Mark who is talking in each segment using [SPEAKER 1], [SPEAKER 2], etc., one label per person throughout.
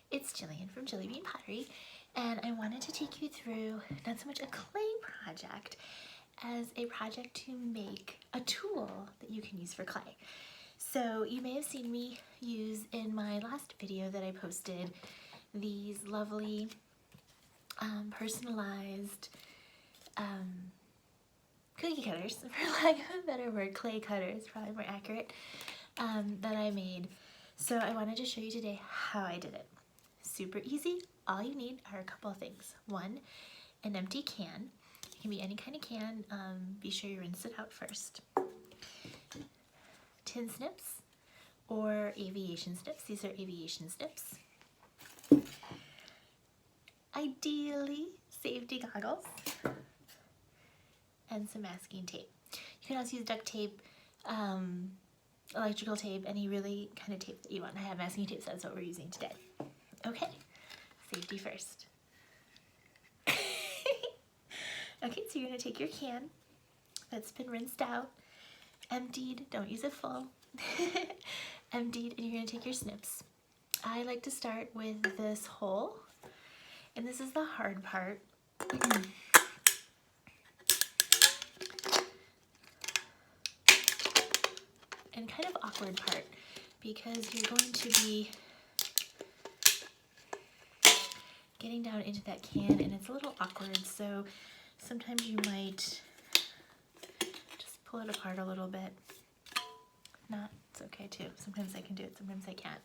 [SPEAKER 1] It's Jillian from Jilly Bean Pottery, and I wanted to take you through not so much a clay project as a project to make a tool that you can use for clay. So you may have seen me use in my last video that I posted these lovely personalized cookie cutters, for lack of a better word, clay cutters, probably more accurate, that I made. So I wanted to show you today how I did it. Super easy. All you need are a couple of things. One, an empty can. It can be any kind of can. Be sure you rinse it out first. Tin snips or aviation snips. These are aviation snips. Ideally, safety goggles and some masking tape. You can also use duct tape, electrical tape, any really kind of tape that you want. I have masking tape, so that's what we're using today. Okay, safety first. Okay, so you're gonna take your can that's been rinsed out, emptied, don't use it full, emptied, and you're gonna take your snips. I like to start with this hole, and this is the hard part. And kind of awkward part, because you're going to be getting down into that can and it's a little awkward, so sometimes you might just pull it apart a little bit. Not, it's okay too. Sometimes I can do it, sometimes I can't.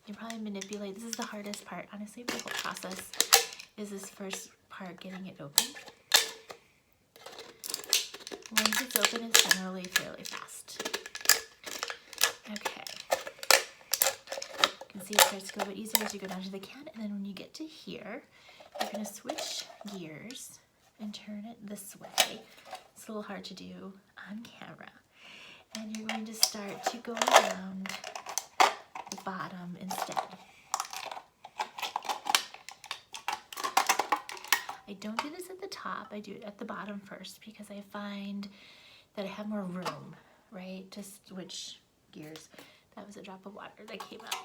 [SPEAKER 1] You probably manipulate. This is the hardest part, honestly, the whole process is this first part, getting it open. Once it's open, it's generally fairly fast. Okay. You can see it starts to go a bit easier as you go down to the can, and then when you get to here, you're going to switch gears and turn it this way. It's a little hard to do on camera. And you're going to start to go around the bottom instead. I don't do this at the top, I do it at the bottom first because I find that I have more room, right, to switch gears. That was a drop of water that came out.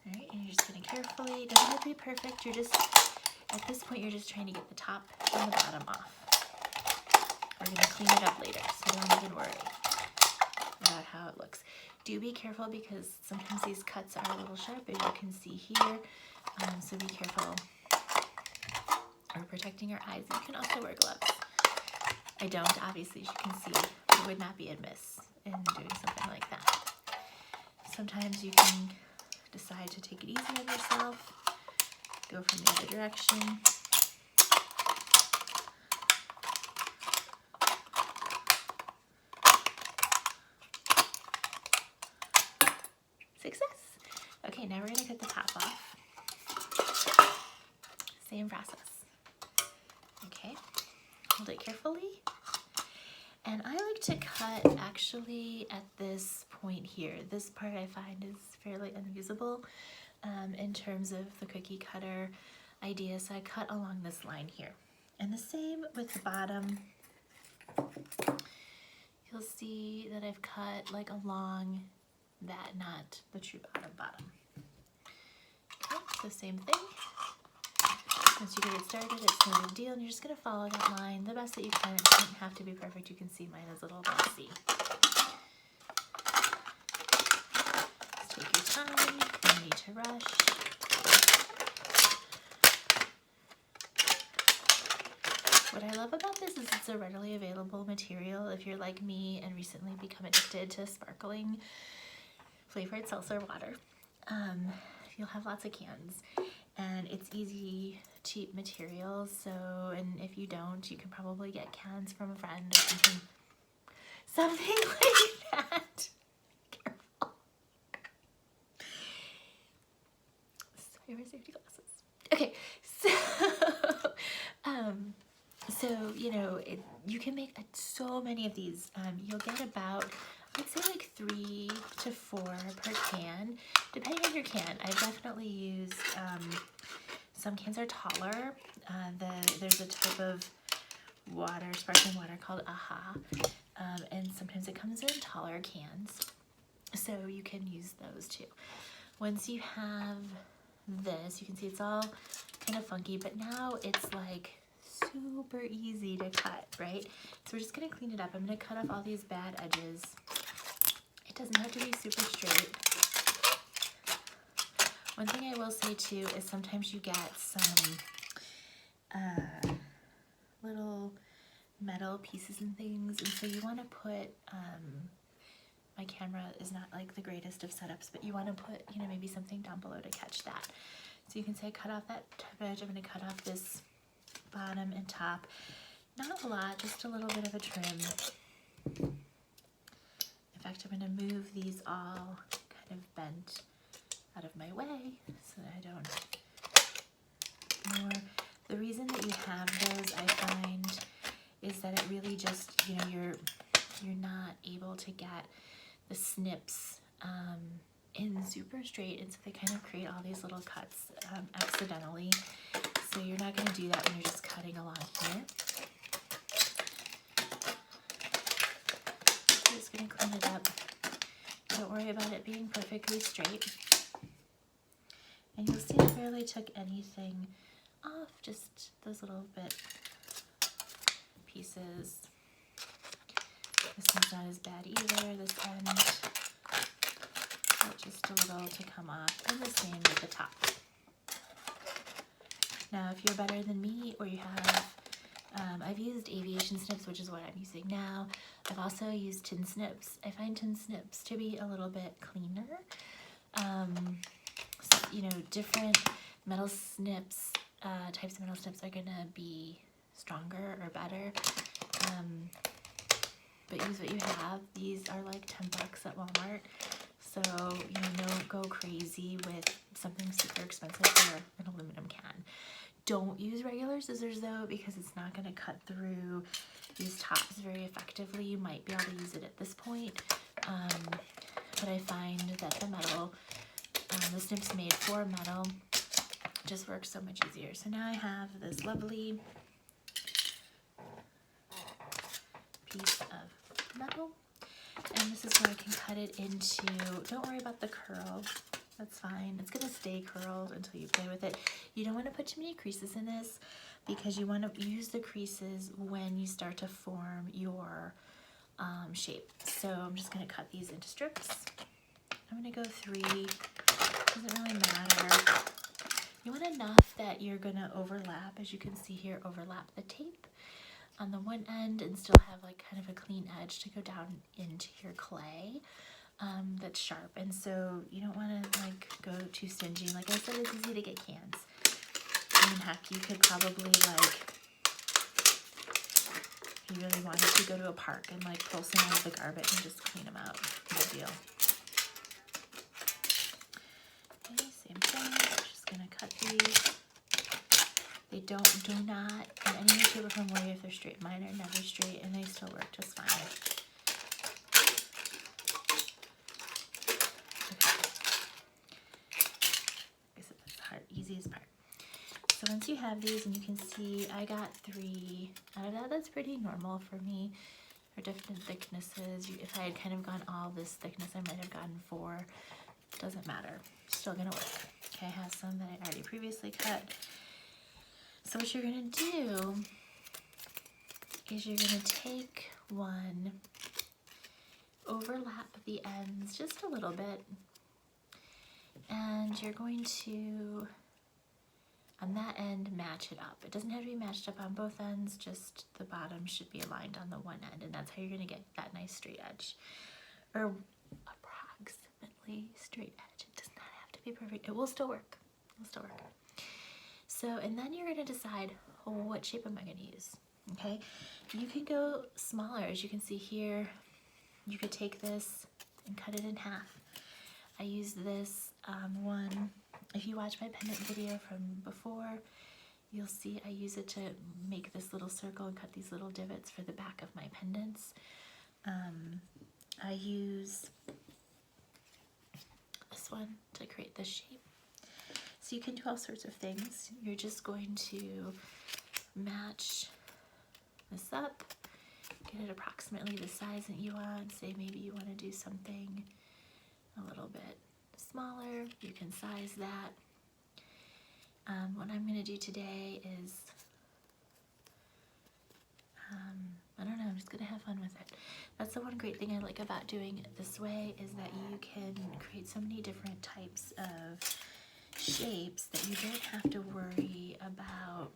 [SPEAKER 1] Alright, and you're just going to carefully, it doesn't have to be perfect, you're just, at this point you're just trying to get the top and the bottom off. We're going to clean it up later, so don't even worry about how it looks. Do be careful because sometimes these cuts are a little sharp, as you can see here, so be careful. We're protecting our eyes. You can also wear gloves. I don't, obviously, as you can see, it would not be amiss in doing something like that. Sometimes you can decide to take it easy on yourself, go from the other direction. Success! Okay, now we're going to cut the top off. Same process. Okay, hold it carefully. And I like to cut actually at this point here. This part I find is fairly unusable in terms of the cookie cutter idea, so I cut along this line here. And the same with the bottom. You'll see that I've cut like along that, not the true bottom. Okay, so same thing. Once you get it started, it's no big deal, and you're just going to follow that line the best that you can. It doesn't have to be perfect. You can see mine is a little messy. Just take your time. No need to rush. What I love about this is it's a readily available material if you're like me and recently become addicted to sparkling flavored seltzer water. You'll have lots of cans, and it's easy, cheap material, so, and if you don't, you can probably get cans from a friend or something like that. Careful. Sorry, my safety glasses. Okay, so you know, you can make so many of these. You'll get about, I'd say like 3 to 4 per can, depending on your can. I've definitely used, some cans are taller. There's a type of water, sparkling water called AHA, and sometimes it comes ones are in taller cans, so you can use those too. Once you have this, you can see it's all kind of funky, but now it's like super easy to cut, right? So we're just gonna clean it up. I'm gonna cut off all these bad edges. It doesn't have to be super straight. One thing I will say too is sometimes you get some little metal pieces and things, and so you want to put, my camera is not like the greatest of setups, but you want to put, you know, maybe something down below to catch that. So you can say cut off that top edge. I'm going to cut off this bottom and top. Not a lot, just a little bit of a trim. In fact, I'm going to move these all kind of bent out of my way so that I don't more. The reason that you have those, I find, is that it really just, you know, you're not able to get the snips in super straight, and so they kind of create all these little cuts accidentally. So you're not going to do that when you're just cutting along here. I'm just going to clean it up. Don't worry about it being perfectly straight. And you'll see I barely took anything off, just those little bit pieces. This one's not as bad either, this end. Just a little to come off, and the same with the top. Now, if you're better than me, or you have, I've used aviation snips, which is what I'm using now. I've also used tin snips. I find tin snips to be a little bit cleaner. You know, different metal snips, types of metal snips are gonna be stronger or better. But use what you have. These are like $10 at Walmart. So, you know, don't go crazy with something super expensive for an aluminum can. Don't use regular scissors though, because it's not going to cut through these tops very effectively. You might be able to use it at this point. But I find that the metal, the snips made for metal, just works so much easier. So now I have this lovely piece of metal. And this is where I can cut it into, don't worry about the curl, that's fine. It's gonna stay curled until you play with it. You don't wanna put too many creases in this because you wanna use the creases when you start to form your shape. So I'm just gonna cut these into strips. I'm gonna go 3, doesn't really matter. You want enough that you're gonna overlap, as you can see here, overlap the tape on the one end and still have like kind of a clean edge to go down into your clay that's sharp. And so you don't want to like go too stingy. Like I said, it's easy to get cans. I mean, heck, you could probably like, if you really wanted to, go to a park and like pull some out of the garbage and just clean them out. No deal. Okay, same thing. Just gonna cut these. They do not in any way, shape, or form worry if they're straight. Mine are never straight, and they still work just fine. Okay. I guess that's the hard, easiest part. So once you have these, and you can see I got 3 out of that. That's pretty normal for me. Or different thicknesses. If I had kind of gone all this thickness, I might have gotten 4. Doesn't matter. Still gonna work. Okay, I have some that I already previously cut. So what you're going to do is you're going to take one, overlap the ends just a little bit, and you're going to, on that end, match it up. It doesn't have to be matched up on both ends, just the bottom should be aligned on the one end, and that's how you're going to get that nice straight edge, or approximately straight edge. It does not have to be perfect. It will still work. It will still work. So, and then you're going to decide, oh, what shape am I going to use, okay? You can go smaller. As you can see here, you could take this and cut it in half. I used this one. If you watch my pendant video from before, you'll see I use it to make this little circle and cut these little divots for the back of my pendants. I use this one to create this shape. So you can do all sorts of things. You're just going to match this up, get it approximately the size that you want. Say maybe you want to do something a little bit smaller, you can size that. What I'm going to do today is, I don't know, I'm just going to have fun with it. That's the one great thing I like about doing it this way, is that you can create so many different types of shapes that you don't have to worry about,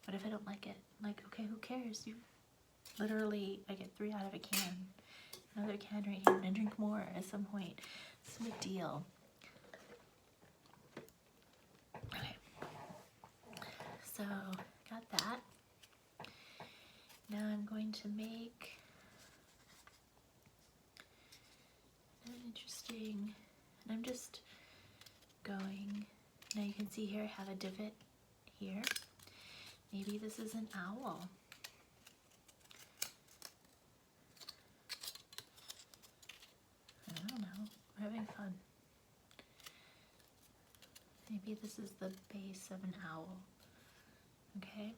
[SPEAKER 1] what if I don't like it? Like, okay, who cares? You literally, I get 3 out of a can. Another can right here, and I drink more at some point. It's no big deal. Okay, so got that. Now I'm going to make an interesting, and I'm just going, now you can see here I have a divot here. Maybe this is an owl. I don't know, we're having fun. Maybe this is the base of an owl. Okay,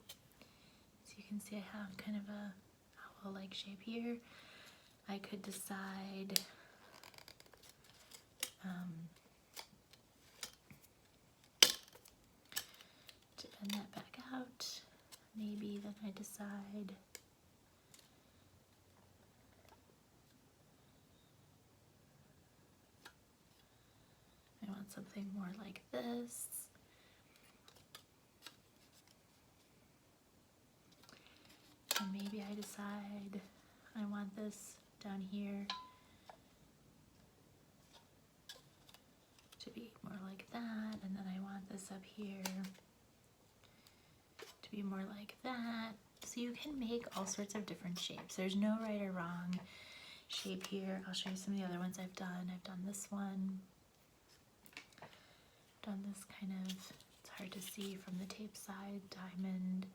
[SPEAKER 1] so you can see I have kind of a owl-like shape here. I could decide to bend that back out. Maybe then I decide I want something more like this. And maybe I decide I want this down here to be more like that, and then I want this up here to be more like that. So you can make all sorts of different shapes. There's no right or wrong shape here. I'll show you some of the other ones I've done. I've done this one, done this kind of, it's hard to see from the tape side, diamond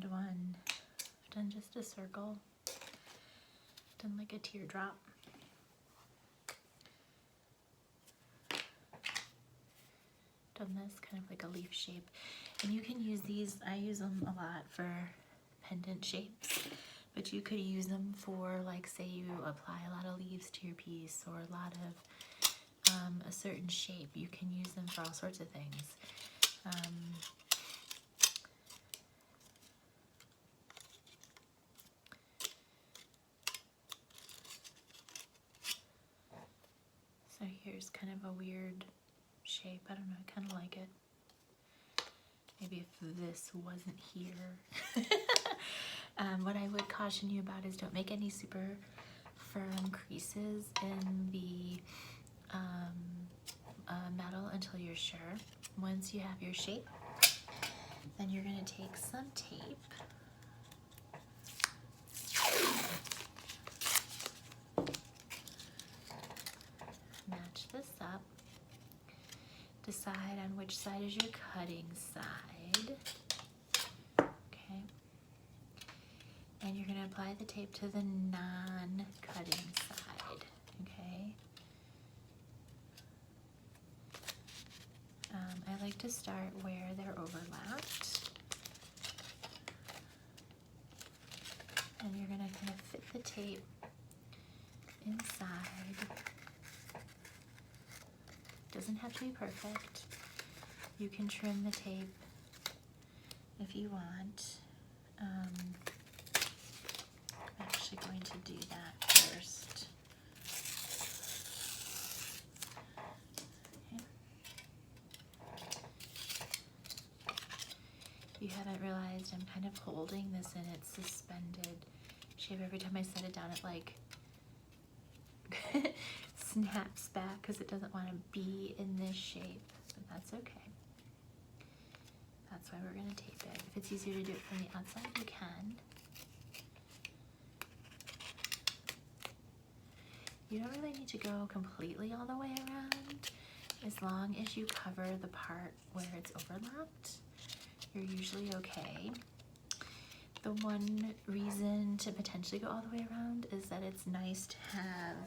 [SPEAKER 1] one. I've done just a circle, done like a teardrop. Done this kind of like a leaf shape. And you can use these, I use them a lot for pendant shapes, but you could use them for, like, say you apply a lot of leaves to your piece, or a lot of a certain shape. You can use them for all sorts of things. So here's kind of a weird shape. I don't know, I kind of like it. Maybe if this wasn't here. What I would caution you about is don't make any super firm creases in the metal until you're sure. Once you have your shape, then you're going to take some tape. Match this up. Decide on which side is your cutting side. Okay. And you're going to apply the tape to the non-cutting side. Okay. I like to start where they're overlapped. And you're going to kind of fit the tape inside. Doesn't have to be perfect. You can trim the tape if you want. I'm actually going to do that first. Okay. You haven't realized I'm kind of holding this in its suspended shape. Every time I set it down, it like snaps back because it doesn't want to be in this shape, but that's okay. That's why we're going to tape it. If it's easier to do it from the outside, you can. You don't really need to go completely all the way around. As long as you cover the part where it's overlapped, you're usually okay. The one reason to potentially go all the way around is that it's nice to have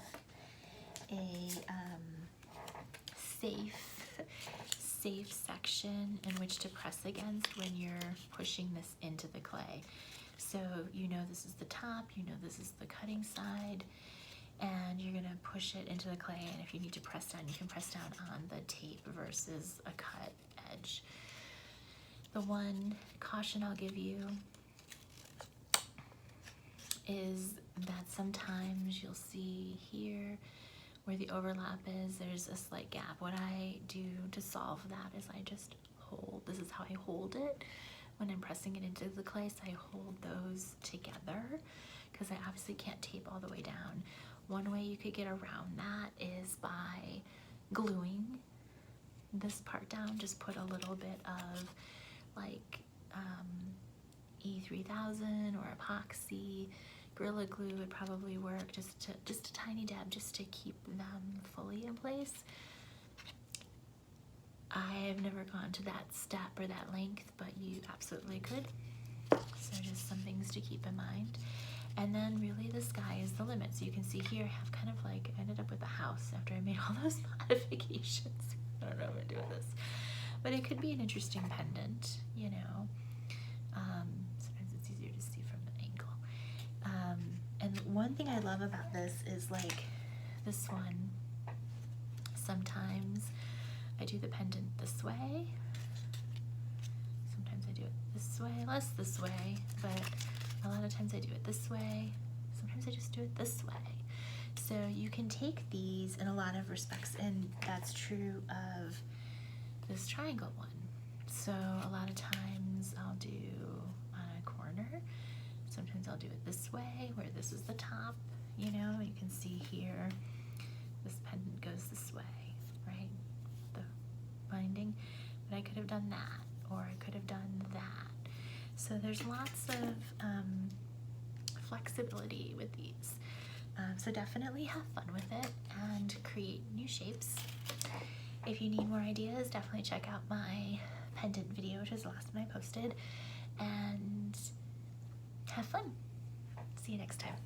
[SPEAKER 1] a safe section in which to press against when you're pushing this into the clay. So you know this is the top, you know this is the cutting side, and you're gonna push it into the clay, and if you need to press down, you can press down on the tape versus a cut edge. The one caution I'll give you is that sometimes you'll see here where the overlap is, there's a slight gap. What I do to solve that is I just hold, this is how I hold it when I'm pressing it into the clay, so I hold those together because I obviously can't tape all the way down. One way you could get around that is by gluing this part down. Just put a little bit of like E3000 or epoxy. Gorilla Glue would probably work, just a tiny dab, just to keep them fully in place. I've never gone to that step or that length, but you absolutely could. So just some things to keep in mind. And then really the sky is the limit. So you can see here, I have kind of like, ended up with a house after I made all those modifications. I don't know what I'm gonna do with this. But it could be an interesting pendant, you know. Sometimes it's easier to see from the angle. And one thing I love about this is like this one, sometimes I do the pendant this way. Sometimes I do it this way, less this way, but a lot of times I do it this way. Sometimes I just do it this way. So you can take these in a lot of respects, and that's true of this triangle one. So a lot of times I'll do on a corner. Sometimes I'll do it this way, where this is the top, you know, you can see here, this pendant goes this way, right? The binding, but I could have done that, or I could have done that. So there's lots of flexibility with these. So definitely have fun with it and create new shapes. If you need more ideas, definitely check out my pendant video, which is the last one I posted, and have fun. See you next time.